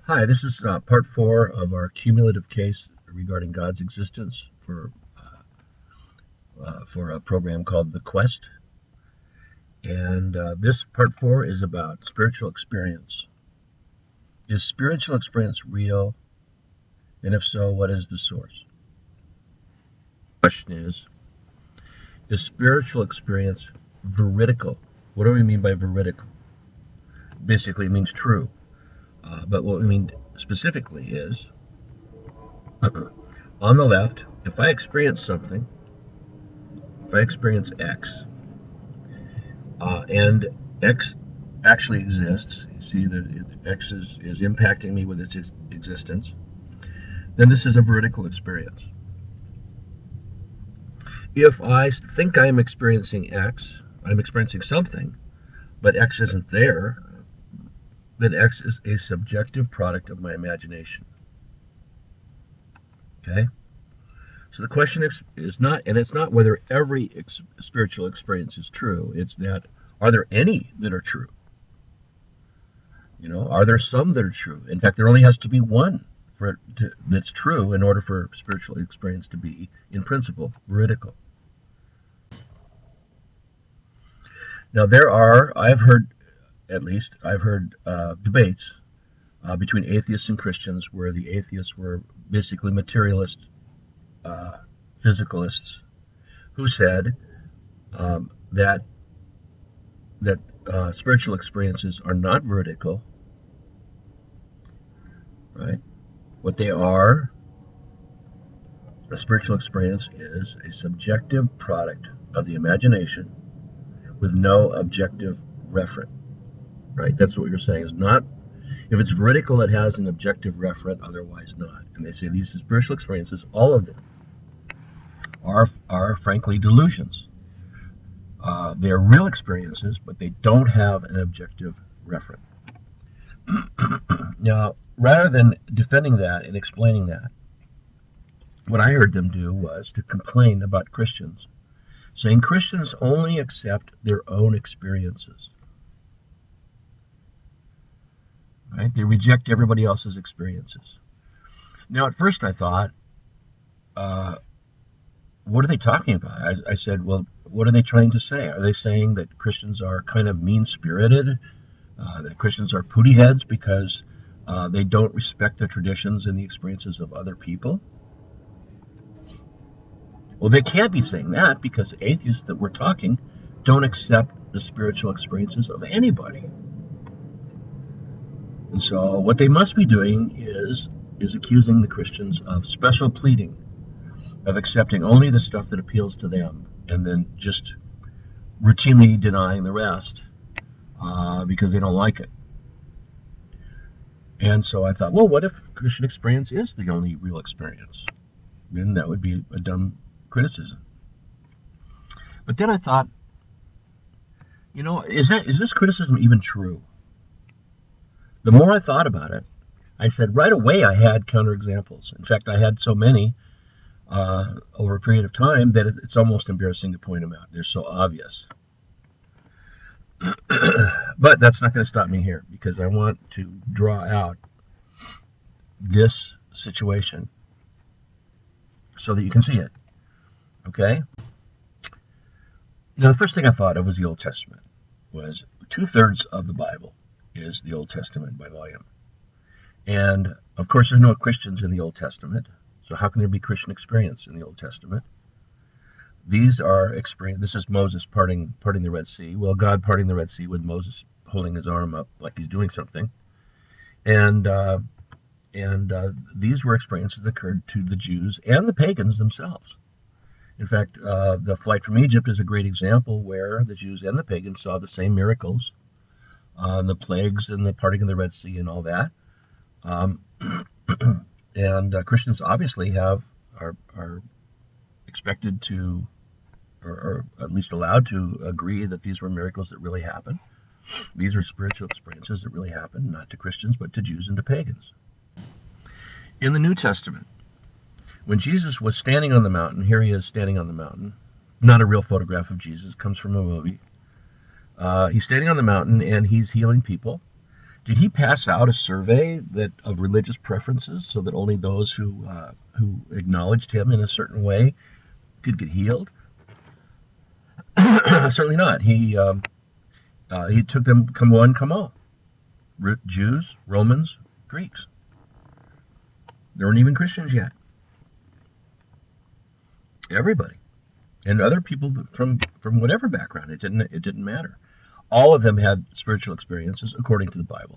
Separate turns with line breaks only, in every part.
Hi, this is part four of our cumulative case regarding God's existence for a program called The Quest. And this part four is about spiritual experience. Is spiritual experience real? And if so, what is the source? The question is spiritual experience veridical? What do we mean by veridical? Basically, it means true. But what we mean specifically is on the left, if I experience something, if I experience X, and X actually exists, you see that X is impacting me with its existence, then this is a veridical experience. If I think I'm experiencing X, I'm experiencing something, but X isn't there, then X is a subjective product of my imagination. Okay? So the question is not, and it's not whether every spiritual experience is true, it's that, are there any that are true? Are there some that are true? In fact, there only has to be one that's true in order for spiritual experience to be, in principle, veridical. Now I've heard debates between atheists and Christians where the atheists were basically materialist physicalists who said that spiritual experiences are not veridical, right? What they are, a spiritual experience is a subjective product of the imagination with no objective referent, right? That's what you're saying. Is not, if it's veridical, it has an objective referent, otherwise not. And they say these spiritual experiences, all of them, are frankly delusions. They are real experiences, but they don't have an objective referent. Now, rather than defending that and explaining that, what I heard them do was to complain about Christians, saying Christians only accept their own experiences. Right? They reject everybody else's experiences. Now, at first I thought, what are they talking about? I said, well, what are they trying to say? Are they saying that Christians are kind of mean-spirited, that Christians are pooty heads because they don't respect the traditions and the experiences of other people? Well, they can't be saying that because atheists that we're talking don't accept the spiritual experiences of anybody. And so what they must be doing is accusing the Christians of special pleading, of accepting only the stuff that appeals to them, and then just routinely denying the rest because they don't like it. And so I thought, well, what if Christian experience is the only real experience? Then that would be a dumb criticism. But then I thought, is this criticism even true? The more I thought about it, I said right away I had counterexamples. In fact, I had so many over a period of time that it's almost embarrassing to point them out. They're so obvious. But that's not going to stop me here, because I want to draw out this situation so that you can see it. Okay? Now, the first thing I thought of was the Old Testament. Was 2/3 of the Bible is the Old Testament by volume. And, of course, there's no Christians in the Old Testament, so how can there be Christian experience in the Old Testament? These are experience. This is Moses parting the Red Sea. Well, God parting the Red Sea with Moses holding his arm up like he's doing something. And these were experiences that occurred to the Jews and the pagans themselves. In fact, the flight from Egypt is a great example where the Jews and the pagans saw the same miracles, the plagues and the parting of the Red Sea and all that. And Christians obviously are expected to, or at least allowed to, agree that these were miracles that really happened. These are spiritual experiences that really happened, not to Christians, but to Jews and to pagans. In the New Testament, when Jesus was standing on the mountain, here he is standing on the mountain, not a real photograph of Jesus, comes from a movie. He's standing on the mountain and he's healing people. Did he pass out a survey of religious preferences so that only those who acknowledged him in a certain way could get healed? Certainly not. He took them, come one, come all. Jews, Romans, Greeks. There weren't even Christians yet. Everybody, and other people from whatever background. It didn't matter. All of them had spiritual experiences according to the Bible,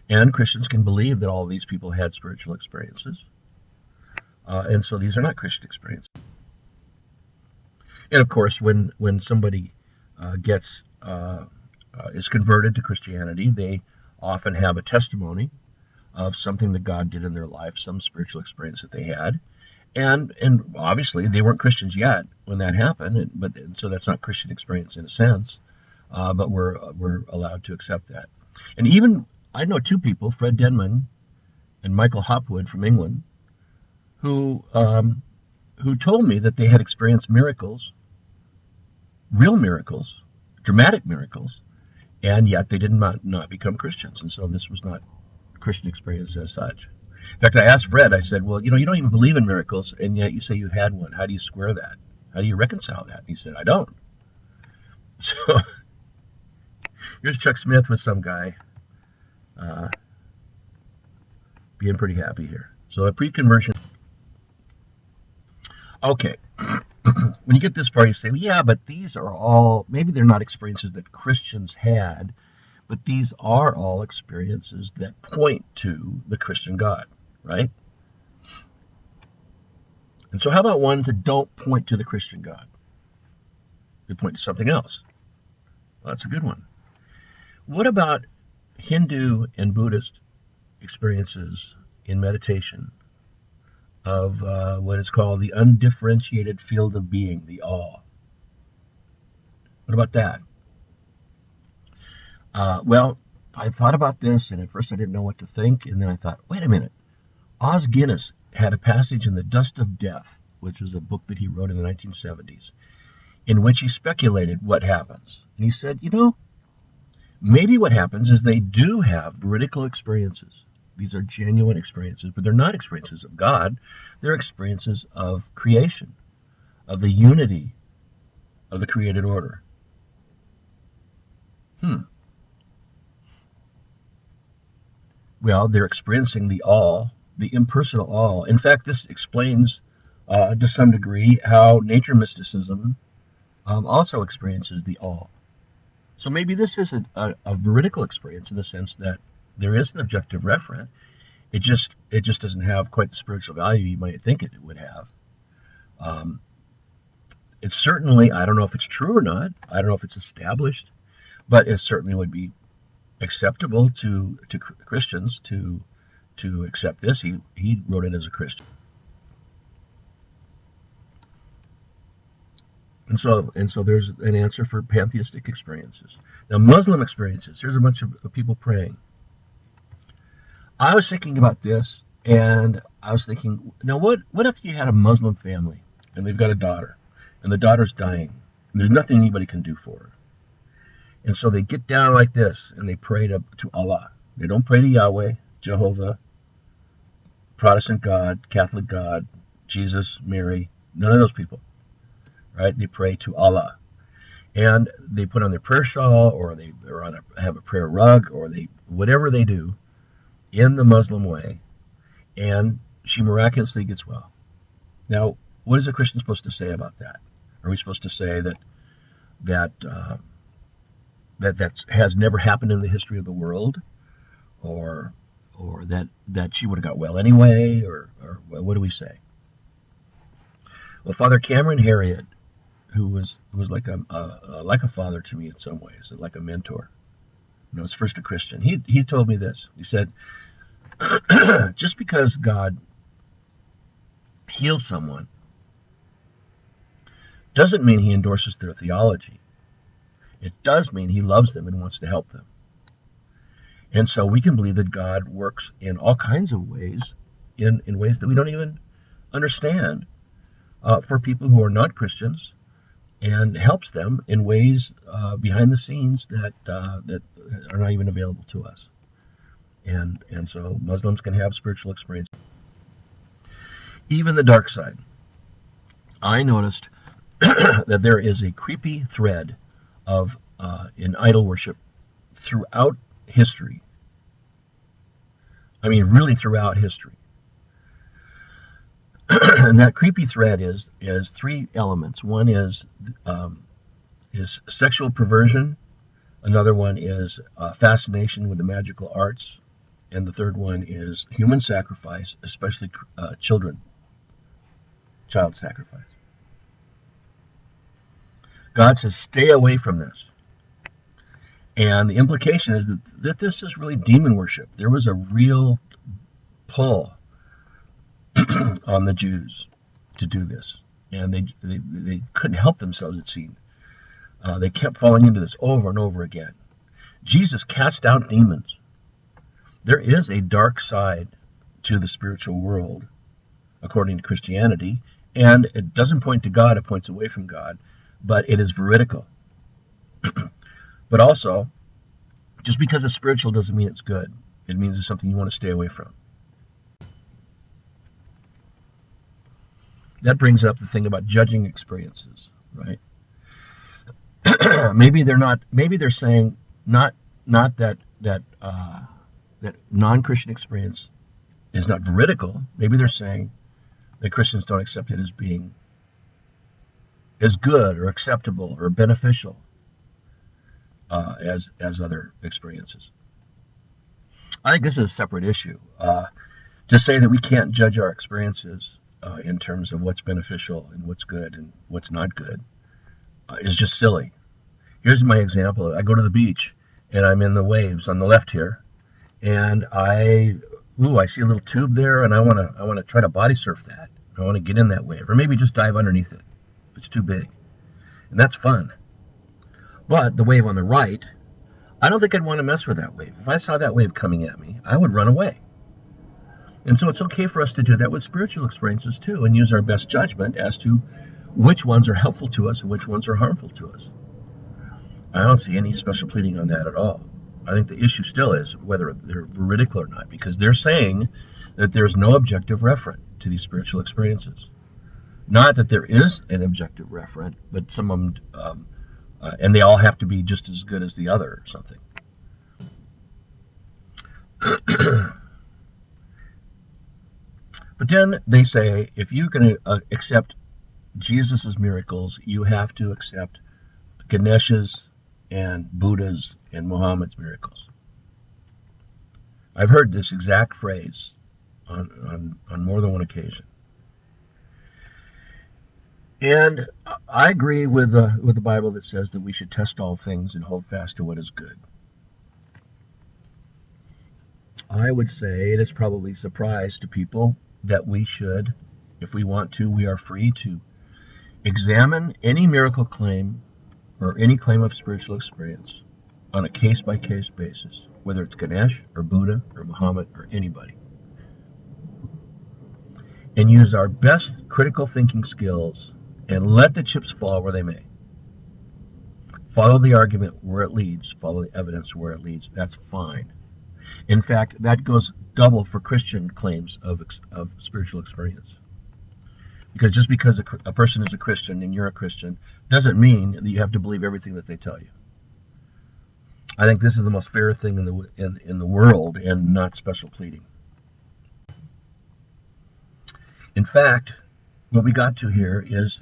and Christians can believe that all of these people had spiritual experiences, and so these are not Christian experiences. And of course, when somebody is converted to Christianity, they often have a testimony of something that God did in their life, some spiritual experience that they had. And obviously they weren't Christians yet when that happened, so that's not Christian experience in a sense, but we're allowed to accept that. And even I know two people, Fred Denman and Michael Hopwood from England, who told me that they had experienced miracles, real miracles, dramatic miracles, and yet they did not become Christians, and so this was not a Christian experience as such. In fact, I asked Fred, I said, well, you don't even believe in miracles, and yet you say you had one. How do you square that? How do you reconcile that? And he said, I don't. So here's Chuck Smith with some guy being pretty happy here. So a pre-conversion. Okay. When you get this far, you say, well, yeah, but these are all, maybe they're not experiences that Christians had, but these are all experiences that point to the Christian God, right? And so how about ones that don't point to the Christian God? They point to something else. Well, that's a good one. What about Hindu and Buddhist experiences in meditation of what is called the undifferentiated field of being, the all? What about that? Well, I thought about this, and at first I didn't know what to think, and then I thought, wait a minute. Os Guinness had a passage in The Dust of Death, which was a book that he wrote in the 1970s, in which he speculated what happens. And he said, maybe what happens is they do have veridical experiences. These are genuine experiences, but they're not experiences of God. They're experiences of creation, of the unity of the created order. Well, they're experiencing the all, the impersonal all. In fact, this explains to some degree how nature mysticism also experiences the all. So maybe this is a veridical experience in the sense that there is an objective referent. It just doesn't have quite the spiritual value you might think it would have. It's certainly, I don't know if it's true or not. I don't know if it's established, but it certainly would be acceptable to Christians to accept this. He wrote it as a Christian. And so there's an answer for pantheistic experiences. Now, Muslim experiences, here's a bunch of people praying. I was thinking about this, and I was thinking, now what if you had a Muslim family, and they've got a daughter, and the daughter's dying, and there's nothing anybody can do for her. And so they get down like this, and they pray to Allah. They don't pray to Yahweh, Jehovah, Protestant God, Catholic God, Jesus, Mary, none of those people, right? They pray to Allah. And they put on their prayer shawl, or have a prayer rug, or whatever they do in the Muslim way, and she miraculously gets well. Now, what is a Christian supposed to say about that? Are we supposed to say that has never happened in the history of the world, or that she would have got well anyway, or what do we say? Well, Father Cameron Harriet, who was like a father to me in some ways, like a mentor. Was first a Christian. He told me this. He said, just because God heals someone doesn't mean he endorses their theology. It does mean he loves them and wants to help them. And so we can believe that God works in all kinds of ways, in ways that we don't even understand, for people who are not Christians, and helps them in ways behind the scenes that are not even available to us. And so Muslims can have spiritual experience. Even the dark side. I noticed that there is a creepy thread of in idol worship throughout history. I mean, really throughout history. And that creepy thread is three elements. One is sexual perversion. Another one is fascination with the magical arts. And the third one is human sacrifice, especially child sacrifice. God says, stay away from this. And the implication is that this is really demon worship. There was a real pull on the Jews to do this. And they couldn't help themselves, it seemed. They kept falling into this over and over again. Jesus cast out demons. There is a dark side to the spiritual world, according to Christianity, and it doesn't point to God, it points away from God, but it is veridical. But also, just because it's spiritual doesn't mean it's good. It means it's something you want to stay away from. That brings up the thing about judging experiences, right? Maybe they're saying not that non-Christian experience is not veridical. Maybe they're saying that Christians don't accept it as being as good or acceptable or beneficial as other experiences. I think this is a separate issue. To say that we can't judge our experiences in terms of what's beneficial and what's good and what's not good is just silly. Here's my example. I go to the beach and I'm in the waves on the left here, and I see a little tube there, and I want to try to body surf that. I want to get in that wave, or maybe just dive underneath it if it's too big, and that's fun. But the wave on the right, I don't think I'd want to mess with that wave. If I saw that wave coming at me, I would run away. And so it's okay for us to do that with spiritual experiences too, and use our best judgment as to which ones are helpful to us and which ones are harmful to us. I don't see any special pleading on that at all. I think the issue still is whether they're veridical or not, because they're saying that there's no objective referent to these spiritual experiences. Not that there is an objective referent, but some of them, and they all have to be just as good as the other or something. But then they say, if you're going to accept Jesus' miracles, you have to accept Ganesh's and Buddha's and Muhammad's miracles. I've heard this exact phrase on more than one occasion. And I agree with the Bible that says that we should test all things and hold fast to what is good. I would say it is probably a surprise to people that we should, if we want to, we are free to examine any miracle claim or any claim of spiritual experience on a case-by-case basis, whether it's Ganesh or Buddha or Muhammad or anybody, and use our best critical thinking skills and let the chips fall where they may. Follow the argument where it leads, follow the evidence where it leads. That's fine. In fact, that goes double for Christian claims of spiritual experience. Because just because a person is a Christian and you're a Christian doesn't mean that you have to believe everything that they tell you. I think this is the most fair thing in the world, and not special pleading. In fact, what we got to here is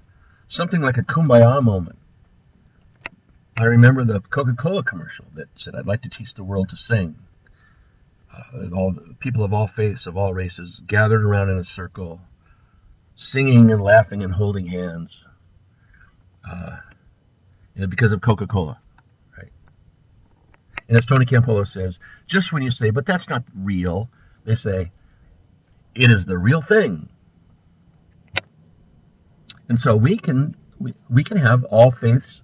something like a kumbaya moment. I remember the Coca-Cola commercial that said, "I'd like to teach the world to sing." All people of all faiths, of all races, gathered around in a circle, singing and laughing and holding hands, because of Coca-Cola, right? And as Tony Campolo says, just when you say, "But that's not real," they say, "It is the real thing." And so we can have all faiths.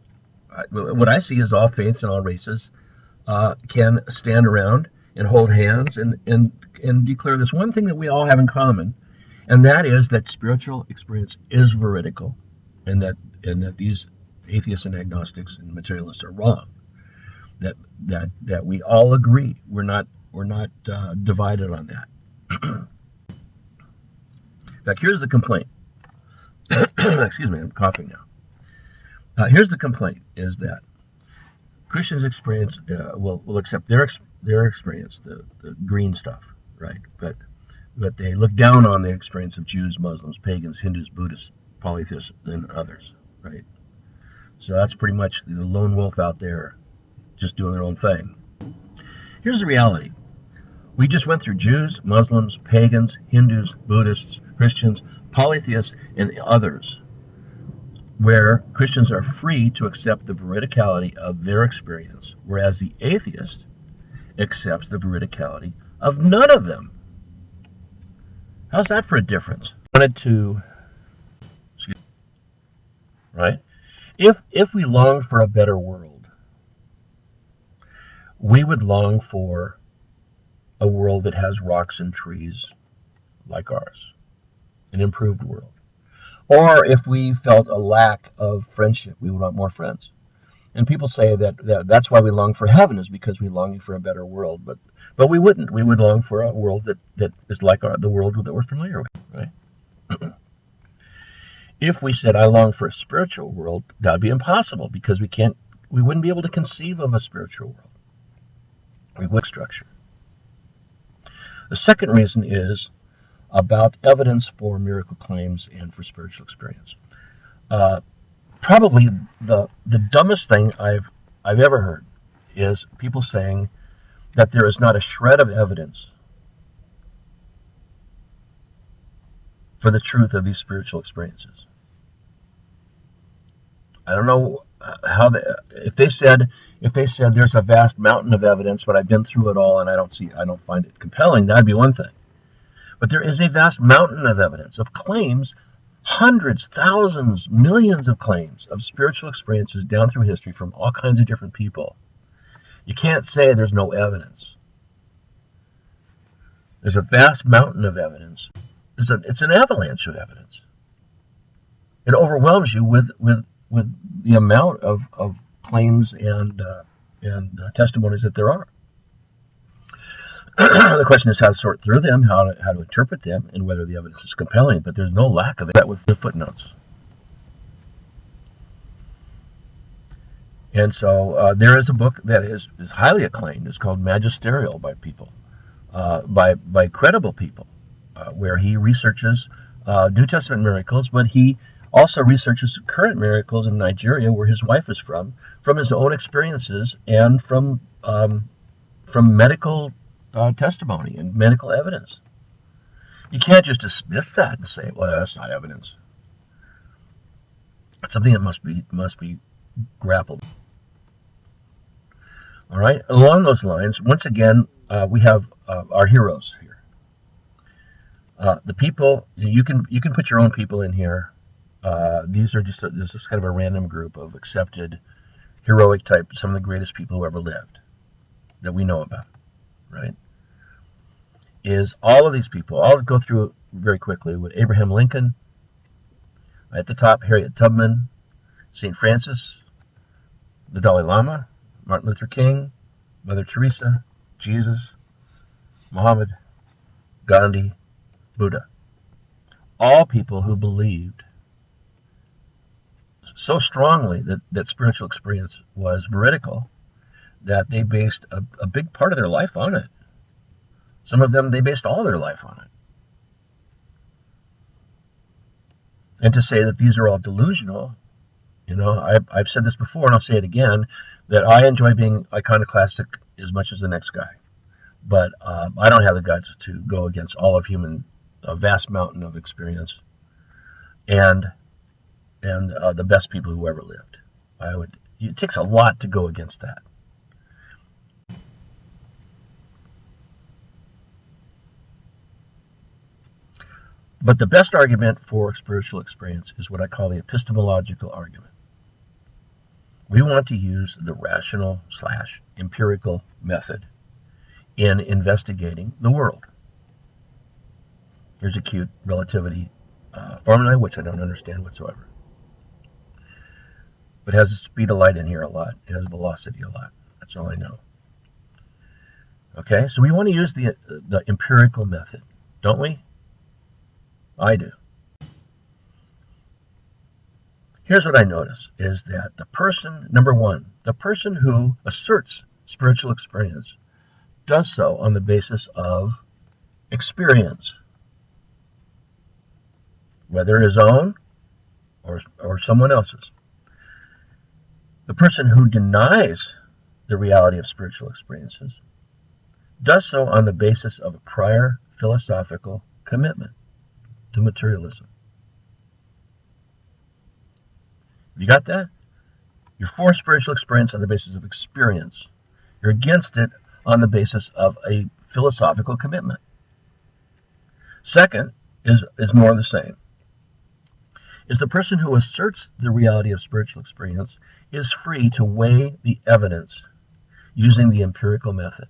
What I see is all faiths and all races can stand around and hold hands and declare this one thing that we all have in common, and that is that spiritual experience is veridical, and that these atheists and agnostics and materialists are wrong. That we all agree. We're not We're not divided on that. In fact, here's the complaint. Excuse me, I'm coughing now. Here's the complaint: is that Christians experience will accept their experience, the green stuff, right? But they look down on the experience of Jews, Muslims, pagans, Hindus, Buddhists, polytheists, and others, right? So that's pretty much the lone wolf out there, just doing their own thing. Here's the reality: we just went through Jews, Muslims, pagans, Hindus, Buddhists, Christians, polytheists, and others, where Christians are free to accept the veridicality of their experience, whereas the atheist accepts the veridicality of none of them. How's that for a difference? Right? If we longed for a better world, we would long for a world that has rocks and trees like ours, an improved world. Or if we felt a lack of friendship, we would want more friends. And people say that's why we long for heaven, is because we long for a better world. But we wouldn't. We would long for a world that is like the world that we're familiar with, right? If we said I long for a spiritual world, that would be impossible, because we wouldn't be able to conceive of a spiritual world. We would structure. The second reason is about evidence for miracle claims and for spiritual experience. Probably the dumbest thing I've ever heard is people saying that there is not a shred of evidence for the truth of these spiritual experiences. I don't know if they said there's a vast mountain of evidence, but I've been through it all and I don't find it compelling, that'd be one thing. But there is a vast mountain of evidence, of claims, hundreds, thousands, millions of claims of spiritual experiences down through history from all kinds of different people. You can't say there's no evidence. There's a vast mountain of evidence. It's an avalanche of evidence. It overwhelms you with the amount of claims and testimonies that there are. The question is how to sort through them, how to interpret them, and whether the evidence is compelling. But there's no lack of it with the footnotes. And so there is a book that is highly acclaimed. It's called Magisterial by people, by credible people, where he researches New Testament miracles, but he also researches current miracles in Nigeria, where his wife is from his own experiences and from medical testimony and medical evidence. You can't just dismiss that and say, well, that's not evidence. It's something that must be grappled. All right. Along those lines, once again, we have our heroes here. The people, you can put your own people in here. These are this is kind of a random group of accepted, heroic type, some of the greatest people who ever lived that we know about, right? Is all of these people. I'll go through it very quickly with Abraham Lincoln. At the top, Harriet Tubman, St. Francis, the Dalai Lama, Martin Luther King, Mother Teresa, Jesus, Muhammad, Gandhi, Buddha. All people who believed so strongly that spiritual experience was veridical that they based a big part of their life on it. Some of them, they based all their life on it. And to say that these are all delusional, I've said this before and I'll say it again, that I enjoy being iconoclastic as much as the next guy. But I don't have the guts to go against all of a vast mountain of experience and the best people who ever lived. It takes a lot to go against that. But the best argument for spiritual experience is what I call the epistemological argument. We want to use the rational/empirical method in investigating the world. Here's a cute relativity formula, which I don't understand whatsoever. But it has the speed of light in here a lot. It has velocity a lot. That's all I know. Okay, so we want to use the empirical method, don't we? I do. Here's what I notice is that the person, number one, the person who asserts spiritual experience does so on the basis of experience, whether his own or someone else's. The person who denies the reality of spiritual experiences does so on the basis of a prior philosophical commitment to materialism. You got that? You're for spiritual experience on the basis of experience. You're against it on the basis of a philosophical commitment. Second is more of the same. Is the person who asserts the reality of spiritual experience is free to weigh the evidence using the empirical method,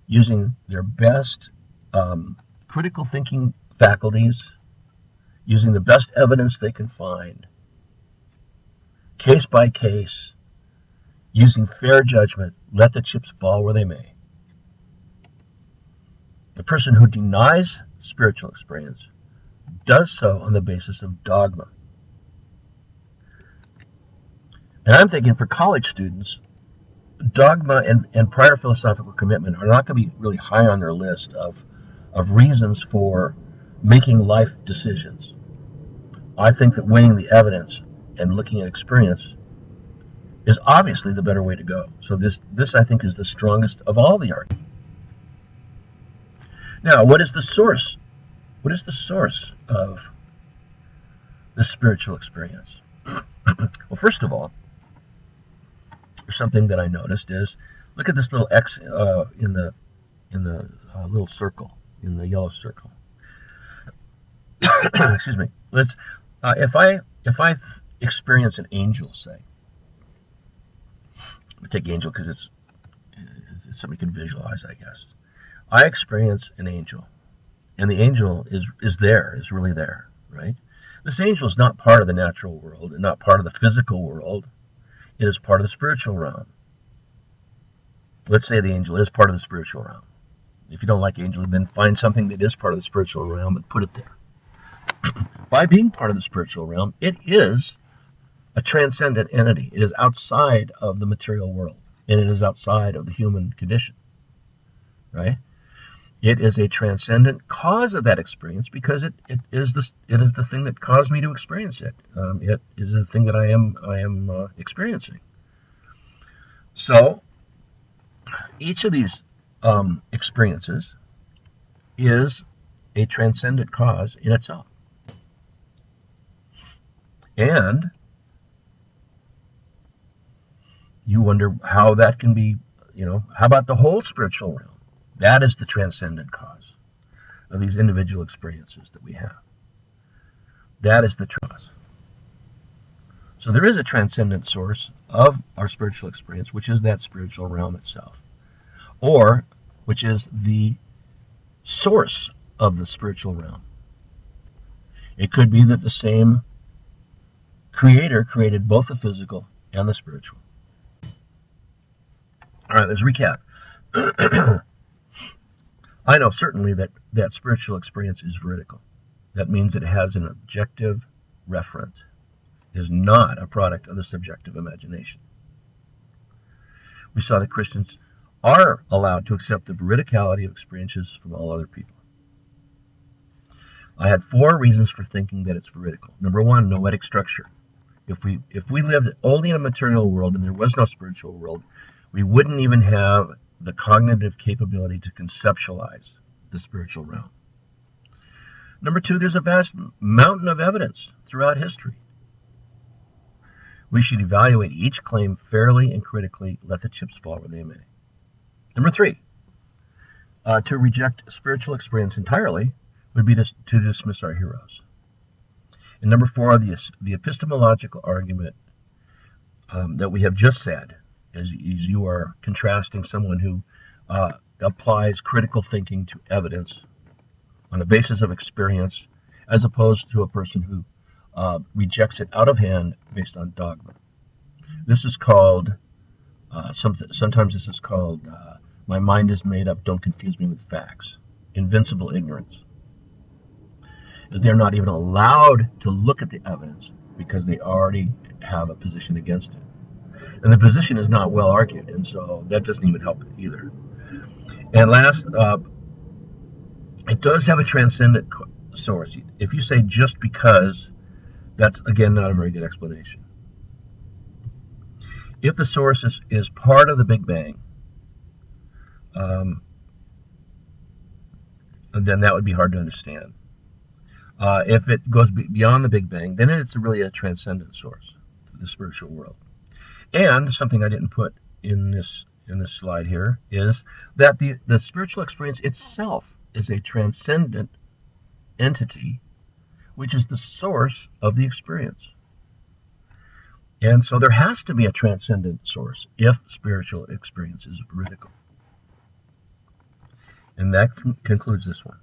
using their best critical thinking faculties, using the best evidence they can find, case by case, using fair judgment, let the chips fall where they may. The person who denies spiritual experience does so on the basis of dogma. And I'm thinking for college students, dogma and prior philosophical commitment are not going to be really high on their list of reasons for making life decisions. I think that weighing the evidence and looking at experience is obviously the better way to go. So this I think is the strongest of all the arguments. Now, what is the source? What is the source of the spiritual experience? Well, first of all, something that I noticed is look at this little X in the little circle, in the yellow circle. Excuse me. Let's if I experience an angel, say, we take angel because it's something you can visualize, I guess. I experience an angel, and the angel is really there, right? This angel is not part of the natural world and not part of the physical world. It is part of the spiritual realm. Let's say the angel is part of the spiritual realm. If you don't like angel, then find something that is part of the spiritual realm and put it there. By being part of the spiritual realm, it is a transcendent entity. It is outside of the material world, and it is outside of the human condition, right? It is a transcendent cause of that experience because it is the thing that caused me to experience it. It is the thing that I am experiencing. So each of these experiences is a transcendent cause in itself, and you wonder how that can be. How about the whole spiritual realm? That is the transcendent cause of these individual experiences that we have. That is the cause. So there is a transcendent source of our spiritual experience, which is that spiritual realm itself, or which is the source of the spiritual realm. It could be that the same creator created both the physical and the spiritual. All right, let's recap. I know certainly that spiritual experience is veridical. That means it has an objective referent. It is not a product of the subjective imagination. We saw that Christians are allowed to accept the veridicality of experiences from all other people. I had 4 reasons for thinking that it's veridical. Number 1, noetic structure. If we lived only in a material world and there was no spiritual world, we wouldn't even have the cognitive capability to conceptualize the spiritual realm. Number 2, there's a vast mountain of evidence throughout history. We should evaluate each claim fairly and critically, let the chips fall where they may. Number 3, to reject spiritual experience entirely would be to dismiss our heroes. And number 4, the epistemological argument that we have just said, as you are contrasting someone who applies critical thinking to evidence on the basis of experience, as opposed to a person who rejects it out of hand based on dogma. This is called, sometimes this is called My mind is made up. Don't confuse me with facts. Invincible ignorance. Is they're not even allowed to look at the evidence because they already have a position against it. And the position is not well argued, and so that doesn't even help either. And last, it does have a transcendent source. If you say just because, that's again not a very good explanation. If the source is part of the Big Bang, then that would be hard to understand. If it goes beyond the Big Bang, then it's really a transcendent source, the spiritual world. And something I didn't put in this slide here is that the spiritual experience itself is a transcendent entity, which is the source of the experience. And so there has to be a transcendent source if spiritual experience is veridical. And that concludes this one.